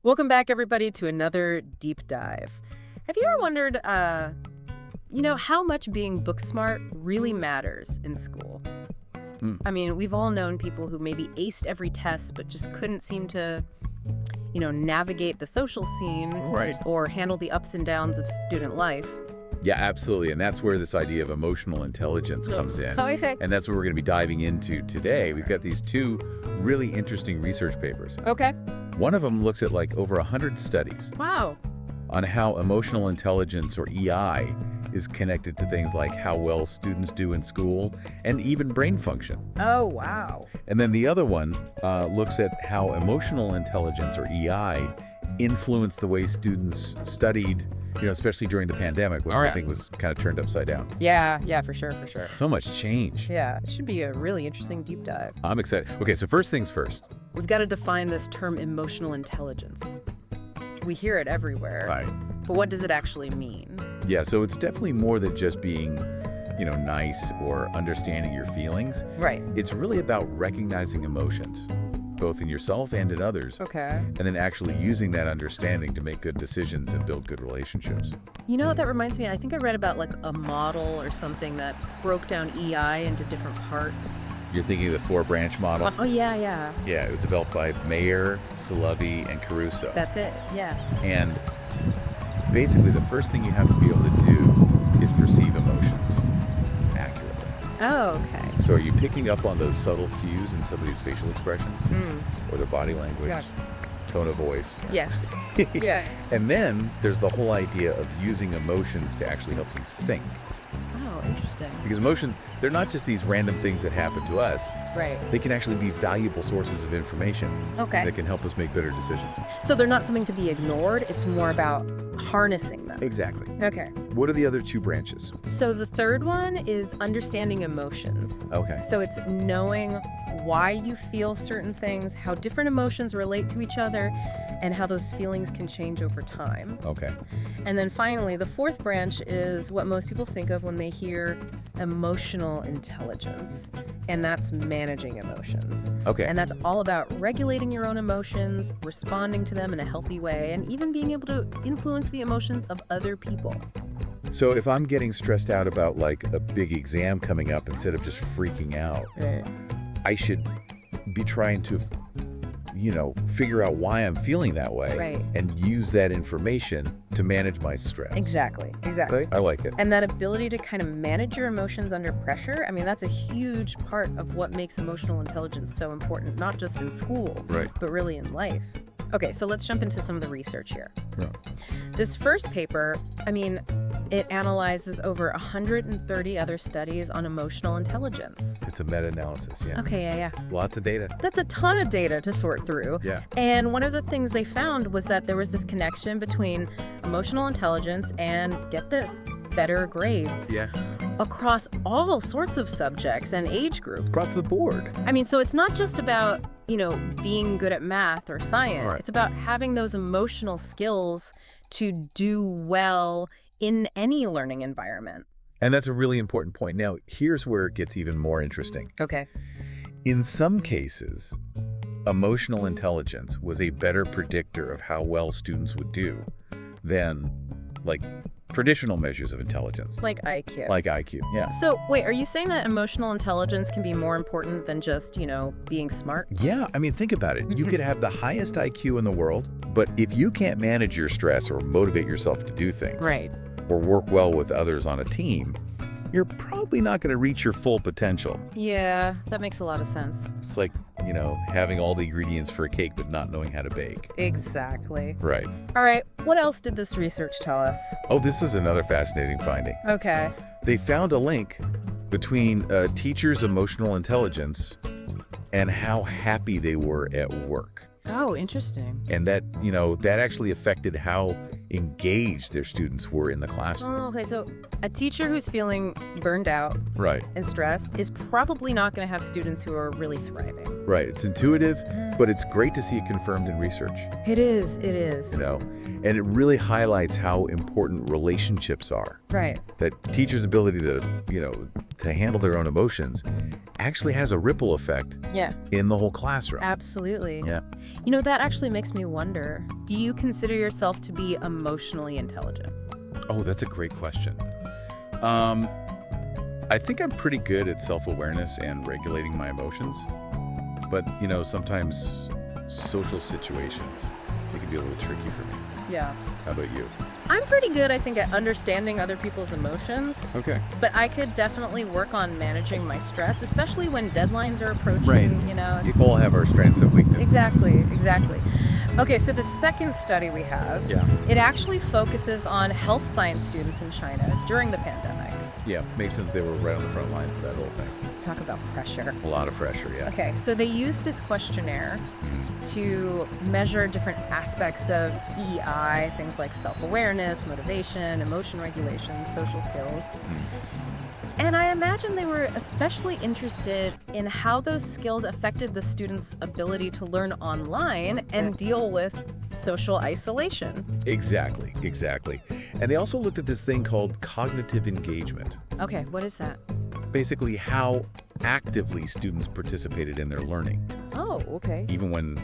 Welcome back, everybody, to another deep dive. Have you ever wondered, how much being book smart really matters in school? Hmm. I mean, we've all known people who maybe aced every test but just couldn't seem to, navigate the social scene Right. or handle the ups and downs of student life. Yeah, absolutely. And that's where this idea of emotional intelligence comes in. Oh, okay. And that's what we're going to be diving into today. We've got these two really interesting research papers. Okay. One of them looks at like over 100 studies Wow. on how emotional intelligence, or EI, is connected to things like how well students do in school and even brain function. Oh, wow. And then the other one looks at how emotional intelligence, or EI, influenced the way students studied, especially during the pandemic when All right. everything was kind of turned upside down. Yeah, for sure. So much change. Yeah, it should be a really interesting deep dive. I'm excited. Okay, so first things first. We've got to define this term emotional intelligence. We hear it everywhere. Right. But what does it actually mean? Yeah, so it's definitely more than just being, nice or understanding your feelings. Right. It's really about recognizing emotions, both in yourself and in others, Okay. and then actually using that understanding to make good decisions and build good relationships. You know what that reminds me? I think I read about like a model or something that broke down EI into different parts. You're thinking of the four-branch model? Oh, yeah. Yeah, it was developed by Mayer, Salovey, and Caruso. That's it. Yeah. And basically, the first thing you have to be able to do is perceive emotions accurately. Oh, okay. So are you picking up on those subtle cues in somebody's facial expressions or their body language, Yeah. tone of voice? Yes. Yeah. And then there's the whole idea of using emotions to actually help you think. Oh, interesting. Because emotions, they're not just these random things that happen to us. Right. They can actually be valuable sources of information Okay. that can help us make better decisions. So they're not something to be ignored. It's more about harnessing them. Exactly. Okay. What are the other two branches? So the third one is understanding emotions. Okay. So it's knowing why you feel certain things, how different emotions relate to each other, and how those feelings can change over time. Okay. And then finally, the fourth branch is what most people think of when they hear emotional intelligence, and that's managing emotions. Okay. And that's all about regulating your own emotions, responding to them in a healthy way, and even being able to influence the emotions of other people. So if I'm getting stressed out about like a big exam coming up, instead of just freaking out, I should be trying to, figure out why I'm feeling that way, Right. and use that information to manage my stress. Exactly. I like it. And that ability to kind of manage your emotions under pressure, I mean, that's a huge part of what makes emotional intelligence so important, not just in school, Right. but really in life. Okay, so let's jump into some of the research here. Yeah. This first paper, it analyzes over 130 other studies on emotional intelligence. It's a meta-analysis, yeah. Okay, yeah. Lots of data. That's a ton of data to sort through. Yeah. And one of the things they found was that there was this connection between emotional intelligence and, get this, better grades Yeah. across all sorts of subjects and age groups. Across the board. I mean, so it's not just about, being good at math or science. All right. It's about having those emotional skills to do well in any learning environment. And that's a really important point. Now, here's where it gets even more interesting. Okay. In some cases, emotional intelligence was a better predictor of how well students would do than, like, traditional measures of intelligence, Like IQ. like IQ. Yeah. So, wait, are you saying that emotional intelligence can be more important than just, being smart? Yeah, I mean, think about it. You could have the highest IQ in the world, but if you can't manage your stress or motivate yourself to do things, Right. or work well with others on a team, you're probably not going to reach your full potential. Yeah, that makes a lot of sense. It's like, having all the ingredients for a cake but not knowing how to bake. Exactly. Right. All right, what else did this research tell us? Oh, this is another fascinating finding. Okay. They found a link between teachers' emotional intelligence and how happy they were at work. Oh, interesting. And that, that actually affected how engaged their students were in the classroom. Oh, okay, so a teacher who's feeling burned out Right. and stressed is probably not going to have students who are really thriving. Right. It's intuitive, but it's great to see it confirmed in research, It is. And it really highlights how important relationships are. Right. That teachers' ability to, to handle their own emotions actually has a ripple effect Yeah. in the whole classroom. Absolutely. Yeah. That actually makes me wonder, do you consider yourself to be emotionally intelligent? Oh, that's a great question. I think I'm pretty good at self-awareness and regulating my emotions. But, sometimes social situations, it can be a little tricky for me. Yeah. How about you? I'm pretty good, I think, at understanding other people's emotions. Okay. But I could definitely work on managing my stress, especially when deadlines are approaching. Right. It's... We all have our strengths and weaknesses. Exactly. Okay, so the second study we have, Yeah. it actually focuses on health science students in China during the pandemic. Yeah, makes sense. They were right on the front lines of that whole thing. Talk about pressure. A lot of pressure, yeah. Okay, so they used this questionnaire Mhm. to measure different aspects of EI, things like self-awareness, motivation, emotion regulation, social skills. And I imagine they were especially interested in how those skills affected the students' ability to learn online and deal with social isolation. Exactly. And they also looked at this thing called cognitive engagement. Okay, what is that? Basically, how actively students participated in their learning, Oh, okay. even when,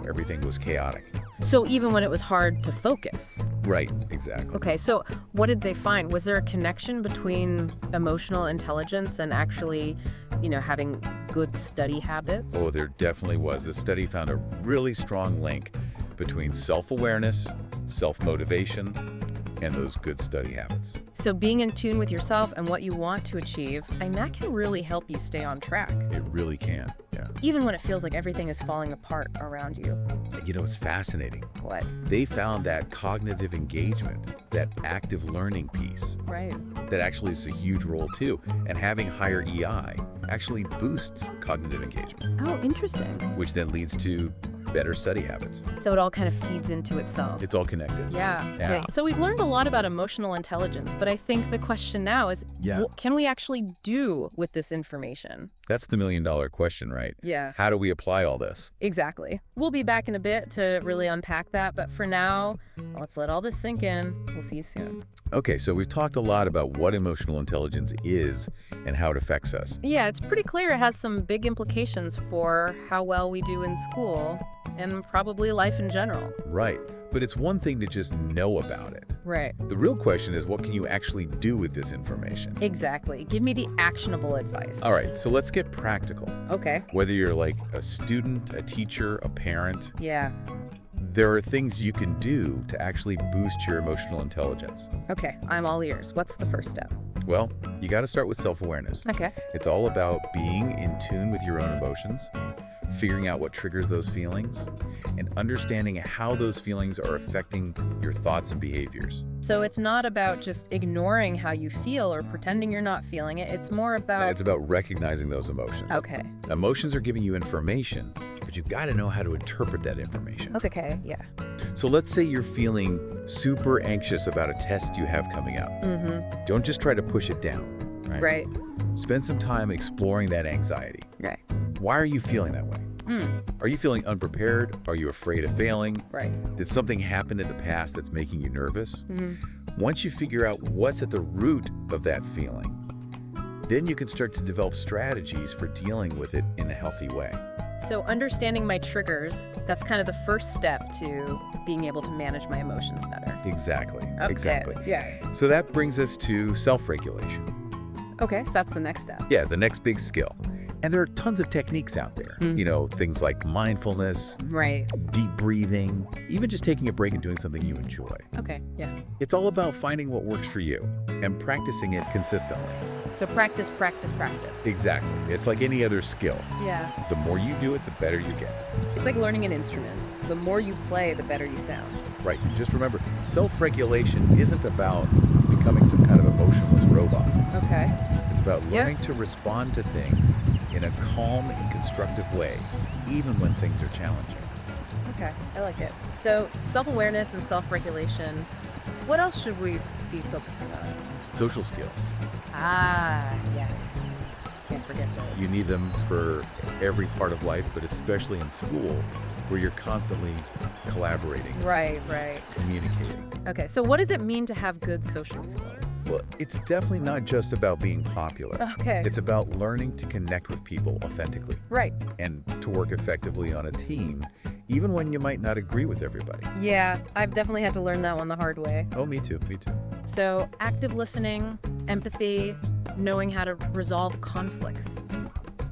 everything was chaotic. So even when it was hard to focus. Right, exactly. Okay, so what did they find? Was there a connection between emotional intelligence and actually, having good study habits? Oh, there definitely was. This study found a really strong link between self-awareness, self-motivation, and those good study habits. So being in tune with yourself and what you want to achieve, and that can really help you stay on track, It really can, yeah. even when it feels like everything is falling apart around you. It's fascinating. What? They found that cognitive engagement, that active learning piece, Right. that actually is a huge role too. And having higher EI actually boosts cognitive engagement, Oh, interesting. which then leads to better study habits. So it all kind of feeds into itself. It's all connected. Yeah. Yeah. Okay. So we've learned a lot about emotional intelligence, but I think the question now is, Yeah. what can we actually do with this information? That's the million-dollar question, right? Yeah. How do we apply all this? Exactly. We'll be back in a bit to really unpack that, but for now, let's let all this sink in. We'll see you soon. Okay, so we've talked a lot about what emotional intelligence is and how it affects us. Yeah, it's pretty clear it has some big implications for how well we do in school and probably life in general. Right. But it's one thing to just know about it. Right. The real question is, what can you actually do with this information? Exactly. Give me the actionable advice. All right, so let's get practical. Okay. Whether you're like a student, a teacher, a parent, Yeah. there are things you can do to actually boost your emotional intelligence. Okay. I'm all ears. What's the first step? Well, you got to start with self-awareness. Okay. It's all about being in tune with your own emotions, figuring out what triggers those feelings, and understanding how those feelings are affecting your thoughts and behaviors. So it's not about just ignoring how you feel or pretending you're not feeling it. It's more about... It's about recognizing those emotions. Okay. Emotions are giving you information, but you've got to know how to interpret that information. That's okay. Yeah. So let's say you're feeling super anxious about a test you have coming up. Mm-hmm. Don't just try to push it down, right? Right. Spend some time exploring that anxiety. Right. Why are you feeling that way? Are you feeling unprepared? Are you afraid of failing? Right. Did something happen in the past that's making you nervous? Mm-hmm. Once you figure out what's at the root of that feeling, then you can start to develop strategies for dealing with it in a healthy way. So understanding my triggers, that's kind of the first step to being able to manage my emotions better. Exactly. Okay. Exactly. Yeah. So that brings us to self-regulation. Okay, so that's the next step. Yeah, the next big skill. And there are tons of techniques out there. Things like mindfulness, Right. deep breathing, even just taking a break and doing something you enjoy. Okay, yeah. It's all about finding what works for you and practicing it consistently. So practice, practice, practice. Exactly. It's like any other skill. Yeah. The more you do it, the better you get. It's like learning an instrument. The more you play, the better you sound. Right. And just remember, self-regulation isn't about becoming some kind of emotionless robot. Okay. It's about Yeah. learning to respond to things in a calm and constructive way, even when things are challenging. Okay, I like it. So self-awareness and self-regulation. What else should we be focusing on? Social skills. Ah, yes. Can't forget those. You need them for every part of life, but especially in school, where you're constantly collaborating, Right. communicating. Okay, so what does it mean to have good social skills? Well, it's definitely not just about being popular. Okay. It's about learning to connect with people authentically Right. and to work effectively on a team, even when you might not agree with everybody. Yeah, I've definitely had to learn that one the hard way. Oh, me too. So, active listening, empathy, knowing how to resolve conflicts.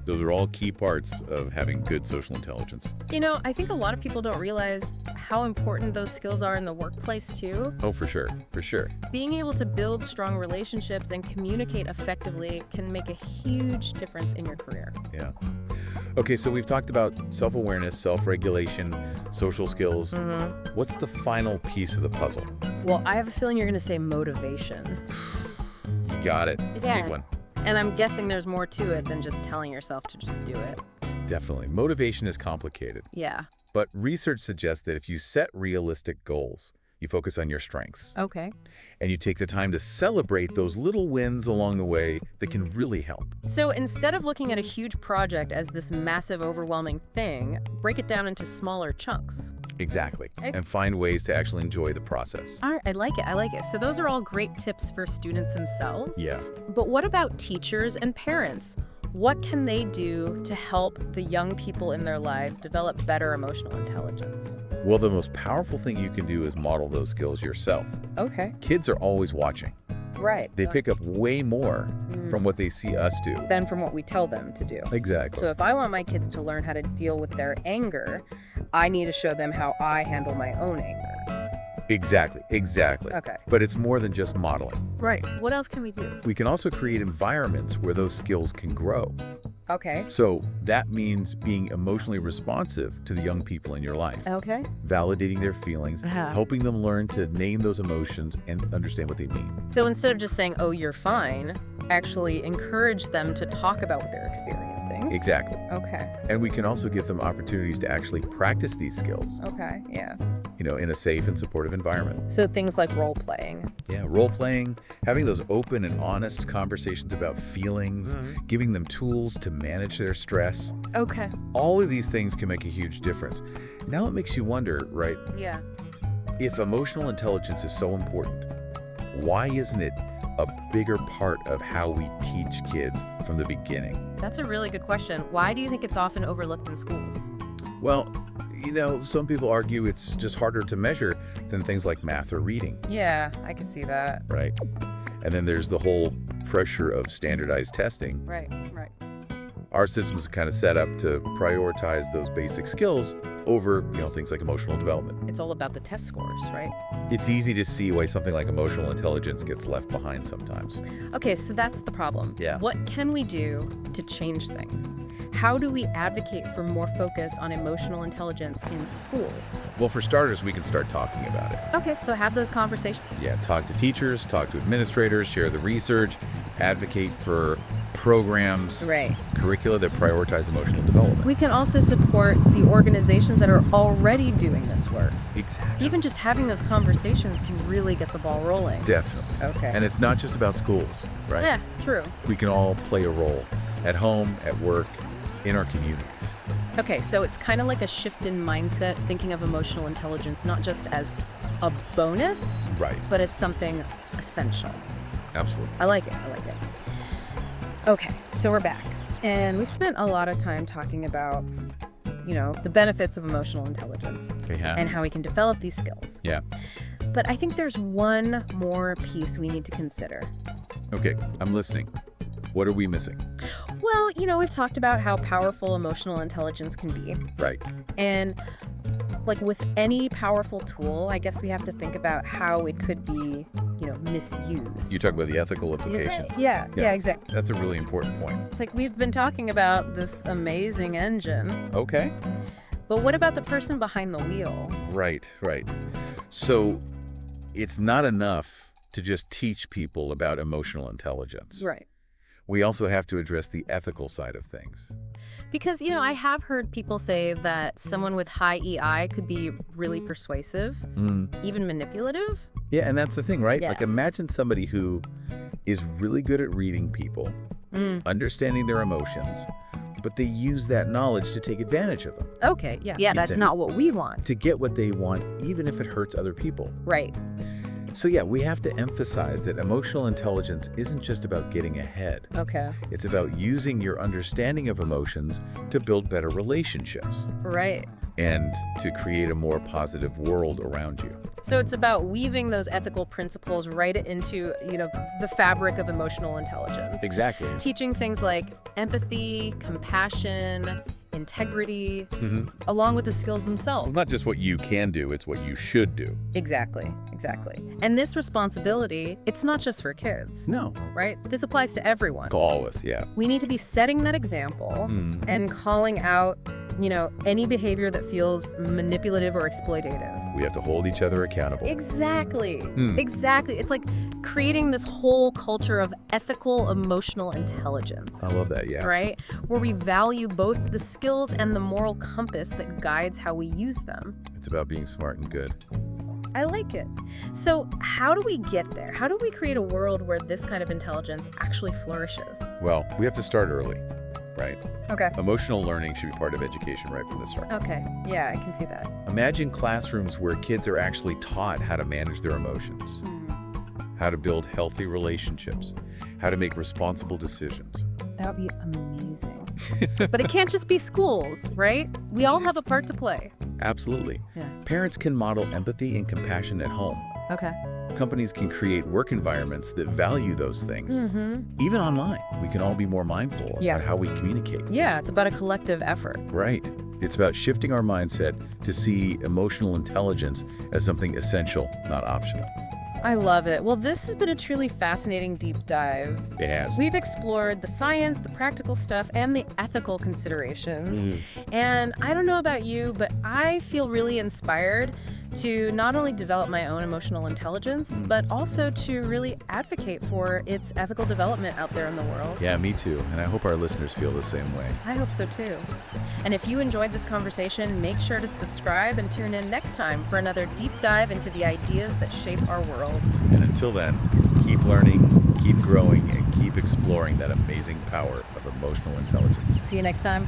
Those are all key parts of having good social intelligence. You know, I think a lot of people don't realize how important those skills are in the workplace, too. Oh, for sure. Being able to build strong relationships and communicate effectively can make a huge difference in your career. Yeah. Okay, so we've talked about self-awareness, self-regulation, social skills. What's the final piece of the puzzle? Well, I have a feeling you're going to say motivation. You got it. It's a big one. And I'm guessing there's more to it than just telling yourself to just do it. Definitely. Motivation is complicated. Yeah. But research suggests that if you set realistic goals, you focus on your strengths, Okay. and you take the time to celebrate those little wins along the way that can really help. So instead of looking at a huge project as this massive, overwhelming thing, break it down into smaller chunks. Exactly. Okay. And find ways to actually enjoy the process. All right, I like it. So those are all great tips for students themselves. Yeah. But what about teachers and parents? What can they do to help the young people in their lives develop better emotional intelligence? Well, the most powerful thing you can do is model those skills yourself. Okay. Kids are always watching. Right. They pick up way more from what they see us do. Than from what we tell them to do. Exactly. So if I want my kids to learn how to deal with their anger, I need to show them how I handle my own anger. Exactly. Okay. But it's more than just modeling. Right. What else can we do? We can also create environments where those skills can grow. Okay. So that means being emotionally responsive to the young people in your life, Okay. validating their feelings, Uh-huh. helping them learn to name those emotions and understand what they mean. So instead of just saying, oh, you're fine, actually encourage them to talk about what they're experiencing. Exactly. Okay. And we can also give them opportunities to actually practice these skills, Okay. Yeah. in a safe and supportive environment. So things like role playing. Yeah, role playing, having those open and honest conversations about feelings, giving them tools to manage their stress. Okay. All of these things can make a huge difference. Now it makes you wonder, right? Yeah. If emotional intelligence is so important, why isn't it a bigger part of how we teach kids from the beginning? That's a really good question. Why do you think it's often overlooked in schools? Well, some people argue it's just harder to measure than things like math or reading, Yeah, I can see that. right? And then there's the whole pressure of standardized testing. Right. Our system's kind of set up to prioritize those basic skills over, things like emotional development. It's all about the test scores, right? It's easy to see why something like emotional intelligence gets left behind sometimes. Okay, so that's the problem. Yeah. What can we do to change things? How do we advocate for more focus on emotional intelligence in schools? Well, for starters, we can start talking about it. Okay, so have those conversations. Yeah, talk to teachers, talk to administrators, share the research, advocate for programs, Right. curricula that prioritize emotional development. We can also support the organizations that are already doing this work. Exactly. Even just having those conversations can really get the ball rolling. Definitely. Okay. And it's not just about schools, right? Yeah, true. We can all play a role at home, at work, in our communities. Okay, so it's kind of like a shift in mindset, thinking of emotional intelligence not just as a bonus, Right. but as something essential. Absolutely. I like it. Okay, so we're back. And we've spent a lot of time talking about, the benefits of emotional intelligence Yeah. and how we can develop these skills. Yeah. But I think there's one more piece we need to consider. Okay, I'm listening. What are we missing? Well, we've talked about how powerful emotional intelligence can be. Right. And like with any powerful tool, I guess we have to think about how it could be, misused. You talk about the ethical implications. Yeah, exactly. That's a really important point. It's like we've been talking about this amazing engine, Okay. but what about the person behind the wheel? Right. So it's not enough to just teach people about emotional intelligence. Right. We also have to address the ethical side of things. Because, I have heard people say that someone with high EI could be really persuasive, even manipulative. Yeah, and that's the thing, right? Yeah. Like imagine somebody who is really good at reading people, understanding their emotions, but they use that knowledge to take advantage of them, Okay, yeah, that's It's- not what we want. to get what they want, even if it hurts other people. Right. So yeah, we have to emphasize that emotional intelligence isn't just about getting ahead. Okay. It's about using your understanding of emotions to build better relationships Right. and to create a more positive world around you. So it's about weaving those ethical principles right into, the fabric of emotional intelligence. Exactly. Teaching things like empathy, compassion, integrity, Mm-hmm. along with the skills themselves. It's not just what you can do, it's what you should do. Exactly. And this responsibility, it's not just for kids, No. right? This applies to everyone. All of us, yeah. We need to be setting that example Mm. and calling out, any behavior that feels manipulative or exploitative. We have to hold each other accountable. Exactly. Hmm. Exactly. It's like creating this whole culture of ethical emotional intelligence. I love that, yeah. Right? Where we value both the skills and the moral compass that guides how we use them. It's about being smart and good. I like it. So, how do we get there? How do we create a world where this kind of intelligence actually flourishes? Well, we have to start early, right? Okay. Emotional learning should be part of education right from the start. Okay. Yeah, I can see that. Imagine classrooms where kids are actually taught how to manage their emotions, how to build healthy relationships, how to make responsible decisions. That would be amazing. But it can't just be schools, right? We all have a part to play. Absolutely. Yeah. Parents can model empathy and compassion at home. Okay. Companies can create work environments that value those things. Mm-hmm. Even online, we can all be more mindful Yeah. about how we communicate. Yeah, it's about a collective effort. Right. It's about shifting our mindset to see emotional intelligence as something essential, not optional. I love it. Well, this has been a truly fascinating deep dive. It has. We've explored the science, the practical stuff, and the ethical considerations. Mm-hmm. And I don't know about you, but I feel really inspired to not only develop my own emotional intelligence, but also to really advocate for its ethical development out there in the world. Yeah, me too. And I hope our listeners feel the same way. I hope so too. And if you enjoyed this conversation, make sure to subscribe and tune in next time for another deep dive into the ideas that shape our world. And until then, keep learning, keep growing, and keep exploring that amazing power of emotional intelligence. See you next time.